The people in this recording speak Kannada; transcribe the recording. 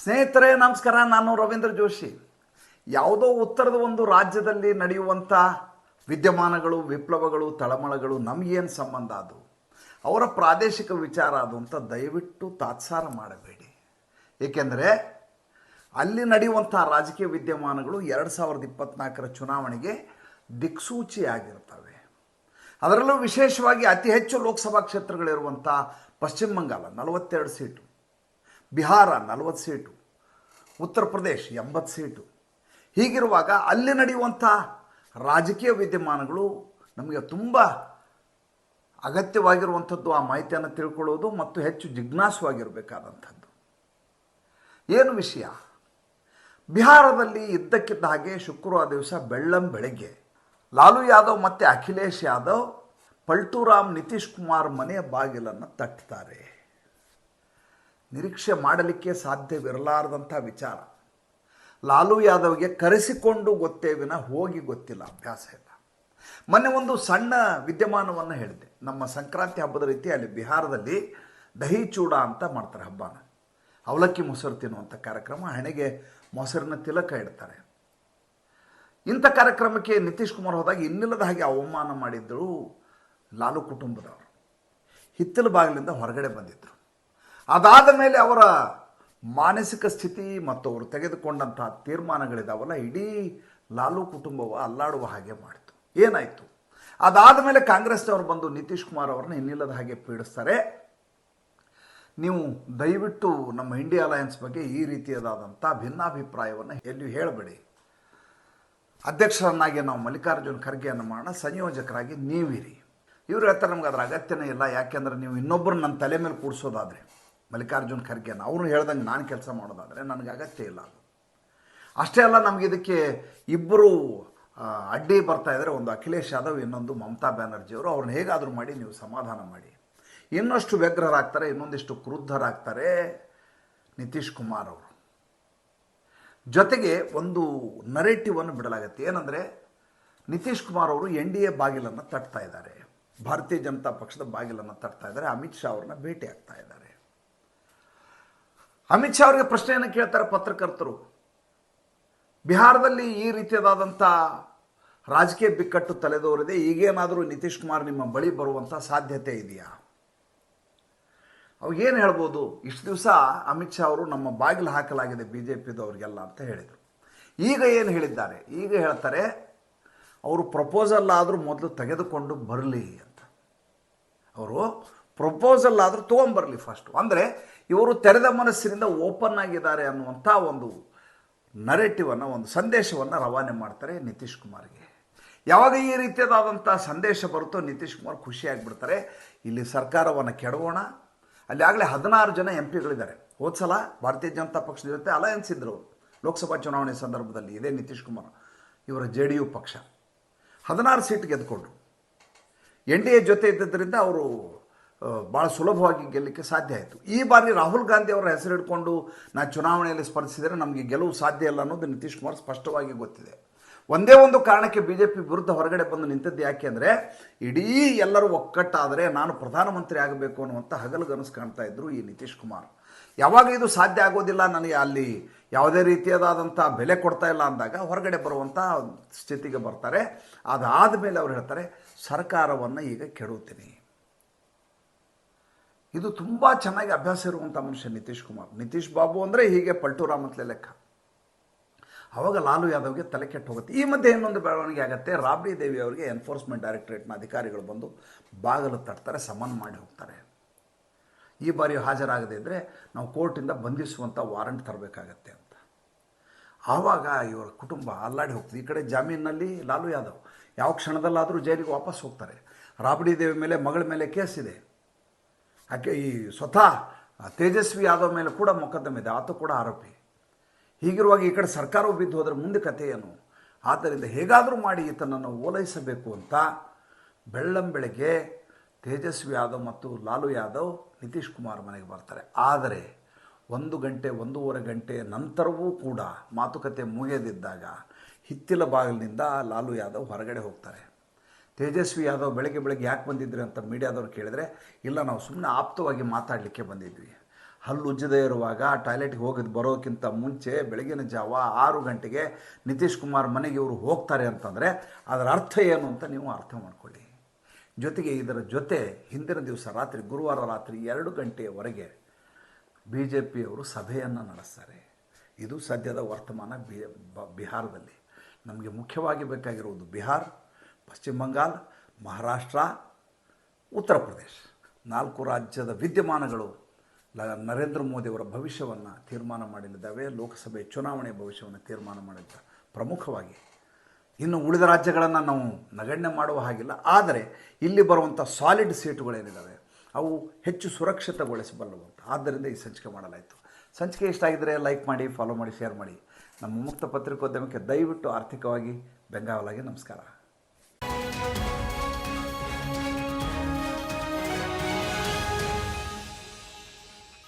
ಸ್ನೇಹಿತರೆ ನಮಸ್ಕಾರ. ನಾನು ರವೀಂದ್ರ ಜೋಶಿ. ಯಾವುದೋ ಉತ್ತರದ ಒಂದು ರಾಜ್ಯದಲ್ಲಿ ನಡೆಯುವಂಥ ವಿದ್ಯಮಾನಗಳು, ವಿಪ್ಲವಗಳು, ತಳಮಳಗಳು ನಮಗೇನು ಸಂಬಂಧ? ಅದು ಅವರ ಪ್ರಾದೇಶಿಕ ವಿಚಾರ ಅದು ಅಂತ ದಯವಿಟ್ಟು ತಾತ್ಸಾರ ಮಾಡಬೇಡಿ. ಏಕೆಂದರೆ ಅಲ್ಲಿ ನಡೆಯುವಂಥ ರಾಜಕೀಯ ವಿದ್ಯಮಾನಗಳು 2024ರ ಚುನಾವಣೆಗೆ ದಿಕ್ಸೂಚಿಯಾಗಿರ್ತವೆ. ಅದರಲ್ಲೂ ವಿಶೇಷವಾಗಿ ಅತಿ ಹೆಚ್ಚು ಲೋಕಸಭಾ ಕ್ಷೇತ್ರಗಳಿರುವಂಥ ಪಶ್ಚಿಮ Bangala 42 seat, Bihar 40 seat, Uttar Pradesh 80 seat. ಹೀಗಿರುವಾಗ ಅಲ್ಲಿ ನಡೆಯುವಂಥ ರಾಜಕೀಯ ವಿದ್ಯಮಾನಗಳು ನಮಗೆ ತುಂಬ ಅಗತ್ಯವಾಗಿರುವಂಥದ್ದು. ಆ ಮಾಹಿತಿಯನ್ನು ತಿಳ್ಕೊಳ್ಳೋದು ಮತ್ತು ಹೆಚ್ಚು ಜಿಜ್ಞಾಸುವಾಗಿರಬೇಕಾದಂಥದ್ದು. ಏನು ವಿಷಯ? ಬಿಹಾರದಲ್ಲಿ ಇದ್ದಕ್ಕಿದ್ದ ಹಾಗೆ ಶುಕ್ರವಾರ ದಿವಸ ಬೆಳಗ್ಗೆ ಲಾಲು ಯಾದವ್ ಮತ್ತು ಅಖಿಲೇಶ್ ಯಾದವ್ ಪಲ್ಟೂರಾಮ್ ನಿತೀಶ್ ಕುಮಾರ್ ಮನೆಯ ಬಾಗಿಲನ್ನು ತಟ್ತಾರೆ. ನಿರೀಕ್ಷೆ ಮಾಡಲಿಕ್ಕೆ ಸಾಧ್ಯವಿರಲಾರದಂಥ ವಿಚಾರ. ಲಾಲು ಯಾದವ್ಗೆ ಕರೆಸಿಕೊಂಡು ಗೊತ್ತೇ ವಿನ ಹೋಗಿ ಗೊತ್ತಿಲ್ಲ, ಅಭ್ಯಾಸ ಇಲ್ಲ. ಮೊನ್ನೆ ಒಂದು ಸಣ್ಣ ವಿದ್ಯಮಾನವನ್ನು ಹೇಳಿದೆ. ನಮ್ಮ ಸಂಕ್ರಾಂತಿ ಹಬ್ಬದ ರೀತಿ ಅಲ್ಲಿ ಬಿಹಾರದಲ್ಲಿ ದಹಿ ಚೂಡ ಅಂತ ಮಾಡ್ತಾರೆ ಹಬ್ಬನ. ಅವಲಕ್ಕಿ ಮೊಸರು ತಿನ್ನುವಂಥ ಕಾರ್ಯಕ್ರಮ, ಹಣೆಗೆ ಮೊಸರಿನ ತಿಲಕ ಇಡ್ತಾರೆ. ಇಂಥ ಕಾರ್ಯಕ್ರಮಕ್ಕೆ ನಿತೀಶ್ ಕುಮಾರ್ ಹೋದಾಗ ಇನ್ನಿಲ್ಲದ ಹಾಗೆ ಅವಮಾನ ಮಾಡಿದ್ದರು ಲಾಲು ಕುಟುಂಬದವರು. ಹಿತ್ತಲ ಬಾಗಿಲಿಂದ ಹೊರಗಡೆ ಬಂದಿದ್ದರು. ಅದಾದ ಮೇಲೆ ಅವರ ಮಾನಸಿಕ ಸ್ಥಿತಿ ಮತ್ತು ಅವರು ತೆಗೆದುಕೊಂಡಂಥ ತೀರ್ಮಾನಗಳಿದಾವಲ್ಲ, ಇಡೀ ಲಾಲು ಕುಟುಂಬವು ಅಲ್ಲಾಡುವ ಹಾಗೆ ಮಾಡಿತು. ಏನಾಯಿತು? ಅದಾದ ಮೇಲೆ ಕಾಂಗ್ರೆಸ್ನವರು ಬಂದು ನಿತೀಶ್ ಕುಮಾರ್ ಅವರನ್ನ ಇನ್ನಿಲ್ಲದ ಹಾಗೆ ಪೀಡಿಸ್ತಾರೆ. ನೀವು ದಯವಿಟ್ಟು ನಮ್ಮ ಇಂಡಿಯಾ ಅಲಯನ್ಸ್ ಬಗ್ಗೆ ಈ ರೀತಿಯಾದಂಥ ಭಿನ್ನಾಭಿಪ್ರಾಯವನ್ನು ಎಲ್ಲಿಯೂ ಹೇಳಬೇಡಿ. ಅಧ್ಯಕ್ಷರನ್ನಾಗಿ ನಾವು ಮಲ್ಲಿಕಾರ್ಜುನ್ ಖರ್ಗೆಯನ್ನು ಮಾಡೋಣ, ಸಂಯೋಜಕರಾಗಿ ನೀವಿರಿ. ಇವ್ರು ಹೇಳ್ತಾರೆ ನಮ್ಗೆ ಅದರ ಅಗತ್ಯನೇ ಇಲ್ಲ. ಯಾಕೆಂದರೆ ನೀವು ಇನ್ನೊಬ್ಬರು ನನ್ನ ತಲೆ ಮೇಲೆ ಕೂಡಿಸೋದಾದರೆ, ಮಲ್ಲಿಕಾರ್ಜುನ್ ಖರ್ಗೆನ ಅವರು ಹೇಳ್ದಂಗೆ ನಾನು ಕೆಲಸ ಮಾಡೋದಾದರೆ ನನಗೆ ಅಗತ್ಯ ಇಲ್ಲ. ಅದು ಅಷ್ಟೇ ಅಲ್ಲ, ನಮಗೆ ಇದಕ್ಕೆ ಇಬ್ಬರು ಅಡ್ಡಿ ಬರ್ತಾ ಇದ್ದಾರೆ. ಒಂದು ಅಖಿಲೇಶ್ ಯಾದವ್, ಇನ್ನೊಂದು ಮಮತಾ ಬ್ಯಾನರ್ಜಿಯವರು. ಅವ್ರನ್ನ ಹೇಗಾದರೂ ಮಾಡಿ ನೀವು ಸಮಾಧಾನ ಮಾಡಿ. ಇನ್ನಷ್ಟು ವ್ಯಗ್ರರಾಗ್ತಾರೆ, ಇನ್ನೊಂದಿಷ್ಟು ಕ್ರುದ್ಧರಾಗ್ತಾರೆ ನಿತೀಶ್ ಕುಮಾರ್ ಅವರು. ಜೊತೆಗೆ ಒಂದು ನರೇಟಿವನ್ನು ಬಿಡಲಾಗತ್ತೆ. ಏನಂದರೆ ನಿತೀಶ್ ಕುಮಾರ್ ಅವರು NDA ಬಾಗಿಲನ್ನು ತಟ್ತಾ ಇದ್ದಾರೆ, ಭಾರತೀಯ ಜನತಾ ಪಕ್ಷದ ಬಾಗಿಲನ್ನು ತಟ್ತಾ ಇದ್ದಾರೆ, ಅಮಿತ್ ಶಾ ಅವ್ರನ್ನ ಭೇಟಿ ಆಗ್ತಾ ಇದ್ದಾರೆ. ಅಮಿತ್ ಶಾ ಅವರಿಗೆ ಪ್ರಶ್ನೆಯನ್ನು ಕೇಳ್ತಾರೆ ಪತ್ರಕರ್ತರು. ಬಿಹಾರದಲ್ಲಿ ಈ ರೀತಿಯಾದಂಥ ರಾಜಕೀಯ ಬಿಕ್ಕಟ್ಟು ತಲೆದೋರಿದೆ, ಈಗೇನಾದರೂ ನಿತೀಶ್ ಕುಮಾರ್ ನಿಮ್ಮ ಬಳಿ ಬರುವಂಥ ಸಾಧ್ಯತೆ ಇದೆಯಾ? ಅವಾಗೇನು ಹೇಳ್ಬೋದು? ಇಷ್ಟು ದಿವಸ ಅಮಿತ್ ಶಾ ಅವರು ನಮ್ಮ ಬಾಗಿಲು ಹಾಕಲಾಗಿದೆ BJPದವ್ರಿಗೆಲ್ಲ ಅಂತ ಹೇಳಿದರು. ಈಗ ಏನು ಹೇಳಿದ್ದಾರೆ? ಈಗ ಹೇಳ್ತಾರೆ ಅವರು ಪ್ರಪೋಸಲ್ ಆದರೂ ಮೊದಲು ತೆಗೆದುಕೊಂಡು ಬರಲಿ ಅಂತ. ಅವರು ಪ್ರಪೋಸಲ್ ಆದರೂ ತೊಗೊಂಬರಲಿ ಫಸ್ಟು. ಅಂದರೆ ಇವರು ತೆರೆದ ಮನಸ್ಸಿನಿಂದ ಓಪನ್ ಆಗಿದ್ದಾರೆ ಅನ್ನುವಂಥ ಒಂದು ನರೇಟಿವನ್ನು, ಒಂದು ಸಂದೇಶವನ್ನು ರವಾನೆ ಮಾಡ್ತಾರೆ ನಿತೀಶ್ ಕುಮಾರ್ಗೆ. ಯಾವಾಗ ಈ ರೀತಿಯಾದಂಥ ಸಂದೇಶ ಬರುತ್ತೋ ನಿತೀಶ್ ಕುಮಾರ್ ಖುಷಿಯಾಗಿಬಿಡ್ತಾರೆ. ಇಲ್ಲಿ ಸರ್ಕಾರವನ್ನು ಕೆಡವೋಣ. ಅಲ್ಲಿ ಆಗಲೇ 16 ಜನ MP ಗಳಿದ್ದಾರೆ. ಹೋದ ಸಲ ಭಾರತೀಯ ಜನತಾ ಪಕ್ಷದ ಜೊತೆ ಅಲಯನ್ಸ್ ಇದ್ದರು ಲೋಕಸಭಾ ಚುನಾವಣೆ ಸಂದರ್ಭದಲ್ಲಿ. ಇದೇ ನಿತೀಶ್ ಕುಮಾರ್ ಇವರ JDU ಪಕ್ಷ 16 ಸೀಟ್ ಗೆದ್ದುಕೊಂಡ್ರು. NDA ಜೊತೆ ಇದ್ದದ್ದರಿಂದ ಅವರು ಭಾಳ ಸುಲಭವಾಗಿ ಗೆಲ್ಲಲಿಕ್ಕೆ ಸಾಧ್ಯ ಆಯಿತು. ಈ ಬಾರಿ ರಾಹುಲ್ ಗಾಂಧಿ ಅವರ ಹೆಸರು ಹಿಡ್ಕೊಂಡು ನಾನು ಚುನಾವಣೆಯಲ್ಲಿ ಸ್ಪರ್ಧಿಸಿದರೆ ನಮಗೆ ಗೆಲುವು ಸಾಧ್ಯ ಇಲ್ಲ ಅನ್ನೋದು ನಿತೀಶ್ ಕುಮಾರ್ ಸ್ಪಷ್ಟವಾಗಿ ಗೊತ್ತಿದೆ. ಒಂದೇ ಒಂದು ಕಾರಣಕ್ಕೆ BJP ವಿರುದ್ಧ ಹೊರಗಡೆ ಬಂದು ನಿಂತದ್ದು. ಯಾಕೆ ಅಂದರೆ ಇಡೀ ಎಲ್ಲರೂ ಒಕ್ಕಟ್ಟಾದರೆ ನಾನು ಪ್ರಧಾನಮಂತ್ರಿ ಆಗಬೇಕು ಅನ್ನುವಂಥ ಹಗಲುಗನಸು ಕಾಣ್ತಾ ಇದ್ದರು ಈ ನಿತೀಶ್ ಕುಮಾರ್. ಯಾವಾಗ ಇದು ಸಾಧ್ಯ ಆಗೋದಿಲ್ಲ, ನನಗೆ ಅಲ್ಲಿ ಯಾವುದೇ ರೀತಿಯಾದಂಥ ಬೆಲೆ ಕೊಡ್ತಾ ಇಲ್ಲ ಅಂದಾಗ ಹೊರಗಡೆ ಬರುವಂಥ ಸ್ಥಿತಿಗೆ ಬರ್ತಾರೆ. ಅದಾದ ಮೇಲೆ ಅವ್ರು ಹೇಳ್ತಾರೆ ಸರ್ಕಾರವನ್ನು ಈಗ ಕೆಡುತ್ತೀನಿ. ಇದು ತುಂಬ ಚೆನ್ನಾಗಿ ಅಭ್ಯಾಸ ಇರುವಂಥ ಮನುಷ್ಯ ನಿತೀಶ್ ಕುಮಾರ್. ನಿತೀಶ್ ಬಾಬು ಅಂದರೆ ಹೀಗೆ ಪಲ್ಟೂರಾಮ್ ಅಂತಲೇ ಲೆಕ್ಕ. ಆವಾಗ ಲಾಲು ಯಾದವ್ಗೆ ತಲೆ ಕೆಟ್ಟು ಹೋಗುತ್ತೆ. ಈ ಮಧ್ಯೆ ಇನ್ನೊಂದು ಬೆಳವಣಿಗೆ ಆಗುತ್ತೆ. ರಾಬ್ಡಿ ದೇವಿ ಅವರಿಗೆ ಎನ್ಫೋರ್ಸ್ಮೆಂಟ್ ಡೈರೆಕ್ಟರೇಟ್ನ ಅಧಿಕಾರಿಗಳು ಬಂದು ಬಾಗಿಲು ತಟ್ತಾರೆ, ಸಮನ್ ಮಾಡಿ ಹೋಗ್ತಾರೆ. ಈ ಬಾರಿ ಹಾಜರಾಗದೇ ಇದ್ದರೆ ನಾವು ಕೋರ್ಟಿಂದ ಬಂಧಿಸುವಂಥ ವಾರಂಟ್ ತರಬೇಕಾಗತ್ತೆ ಅಂತ. ಆವಾಗ ಇವರ ಕುಟುಂಬ ಅಲ್ಲಾಡಿ ಹೋಗ್ತದೆ. ಈ ಕಡೆ ಜಾಮೀನಿನಲ್ಲಿ ಲಾಲು ಯಾದವ್ ಯಾವ ಕ್ಷಣದಲ್ಲಾದರೂ ಜೈಲಿಗೆ ವಾಪಸ್ ಹೋಗ್ತಾರೆ. ರಾಬ್ಡಿ ದೇವಿ ಮೇಲೆ, ಮಗಳ ಮೇಲೆ ಕೇಸಿದೆ. ಆಕೆ ಈ ಸ್ವತಃ ತೇಜಸ್ವಿ ಯಾದವ್ ಮೇಲೆ ಕೂಡ ಮೊಕದ್ದಮೆ ಇದೆ, ಆತ ಕೂಡ ಆರೋಪಿ. ಹೀಗಿರುವಾಗ ಈ ಕಡೆ ಸರ್ಕಾರವು ಬಿದ್ದು ಹೋದರೆ ಮುಂದೆ ಕಥೆ ಏನು? ಆದ್ದರಿಂದ ಹೇಗಾದರೂ ಮಾಡಿ ಈತನನ್ನು ಓಲೈಸಬೇಕು ಅಂತ ಬೆಳ್ಳಂಬೆಳಗ್ಗೆ ತೇಜಸ್ವಿ ಯಾದವ್ ಮತ್ತು ಲಾಲು ಯಾದವ್ ನಿತೀಶ್ ಕುಮಾರ್ ಮನೆಗೆ ಬರ್ತಾರೆ. ಆದರೆ 1 ಗಂಟೆ 1.5 ಗಂಟೆ ನಂತರವೂ ಕೂಡ ಮಾತುಕತೆ ಮುಗಿಯದಿದ್ದಾಗ ಹಿತ್ತಿಲ ಬಾಗಿಲಿನಿಂದ ಲಾಲು ಯಾದವ್ ಹೊರಗಡೆ ಹೋಗ್ತಾರೆ. ತೇಜಸ್ವಿ ಯಾದವ್ ಬೆಳಗ್ಗೆ ಯಾಕೆ ಬಂದಿದ್ರಿ ಅಂತ ಮೀಡಿಯಾದವ್ರು ಕೇಳಿದರೆ, ಇಲ್ಲ ನಾವು ಸುಮ್ಮನೆ ಆಪ್ತವಾಗಿ ಮಾತಾಡಲಿಕ್ಕೆ ಬಂದಿದ್ವಿ. ಹಲ್ಲು ಉಜ್ಜದೇ ಇರುವಾಗ ಟಾಯ್ಲೆಟ್ಗೆ ಹೋಗೋದು ಬರೋಕ್ಕಿಂತ ಮುಂಚೆ ಬೆಳಗಿನ ಜಾವ 6 ಗಂಟೆಗೆ ನಿತೀಶ್ ಕುಮಾರ್ ಮನೆಗೆ ಇವರು ಹೋಗ್ತಾರೆ ಅಂತಂದರೆ ಅದರ ಅರ್ಥ ಏನು ಅಂತ ನೀವು ಅರ್ಥ ಮಾಡ್ಕೊಳ್ಳಿ. ಜೊತೆಗೆ ಇದರ ಜೊತೆ ಹಿಂದಿನ ದಿವಸ ರಾತ್ರಿ ಗುರುವಾರ ರಾತ್ರಿ 2 ಗಂಟೆಯವರೆಗೆ BJPಯವರು ಸಭೆಯನ್ನು ನಡೆಸ್ತಾರೆ. ಇದು ಸದ್ಯದ ವರ್ತಮಾನ ಬಿಹಾರದಲ್ಲಿ. ನಮಗೆ ಮುಖ್ಯವಾಗಿ ಬೇಕಾಗಿರುವುದು ಬಿಹಾರ್, ಪಶ್ಚಿಮ ಬಂಗಾಳ, ಮಹಾರಾಷ್ಟ್ರ, ಉತ್ತರ ಪ್ರದೇಶ 4 ರಾಜ್ಯದ ವಿದ್ಯಮಾನಗಳು ನರೇಂದ್ರ ಮೋದಿಯವರ ಭವಿಷ್ಯವನ್ನು ತೀರ್ಮಾನ ಮಾಡಲಿದ್ದಾವೆ. ಲೋಕಸಭೆ ಚುನಾವಣೆ ಭವಿಷ್ಯವನ್ನು ತೀರ್ಮಾನ ಮಾಡಿದ್ದಾರೆ ಪ್ರಮುಖವಾಗಿ. ಇನ್ನು ಉಳಿದ ರಾಜ್ಯಗಳನ್ನು ನಾವು ನಗಣ್ಯ ಮಾಡುವ ಹಾಗಿಲ್ಲ. ಆದರೆ ಇಲ್ಲಿ ಬರುವಂಥ ಸಾಲಿಡ್ ಸೀಟುಗಳೇನಿದ್ದಾವೆ ಅವು ಹೆಚ್ಚು ಸುರಕ್ಷಿತಗೊಳಿಸಬಲ್ಲವು ಅಂತ. ಆದ್ದರಿಂದ ಈ ಸಂಚಿಕೆ ಮಾಡಲಾಯಿತು. ಸಂಚಿಕೆ ಇಷ್ಟ ಆಗಿದ್ದರೆ ಲೈಕ್ ಮಾಡಿ, ಫಾಲೋ ಮಾಡಿ, ಶೇರ್ ಮಾಡಿ. ನಮ್ಮ ಮುಕ್ತ ಪತ್ರಿಕೋದ್ಯಮಕ್ಕೆ ದಯವಿಟ್ಟು ಆರ್ಥಿಕವಾಗಿ ಬೆಂಗಾವಲಾಗಿ ನಮಸ್ಕಾರ.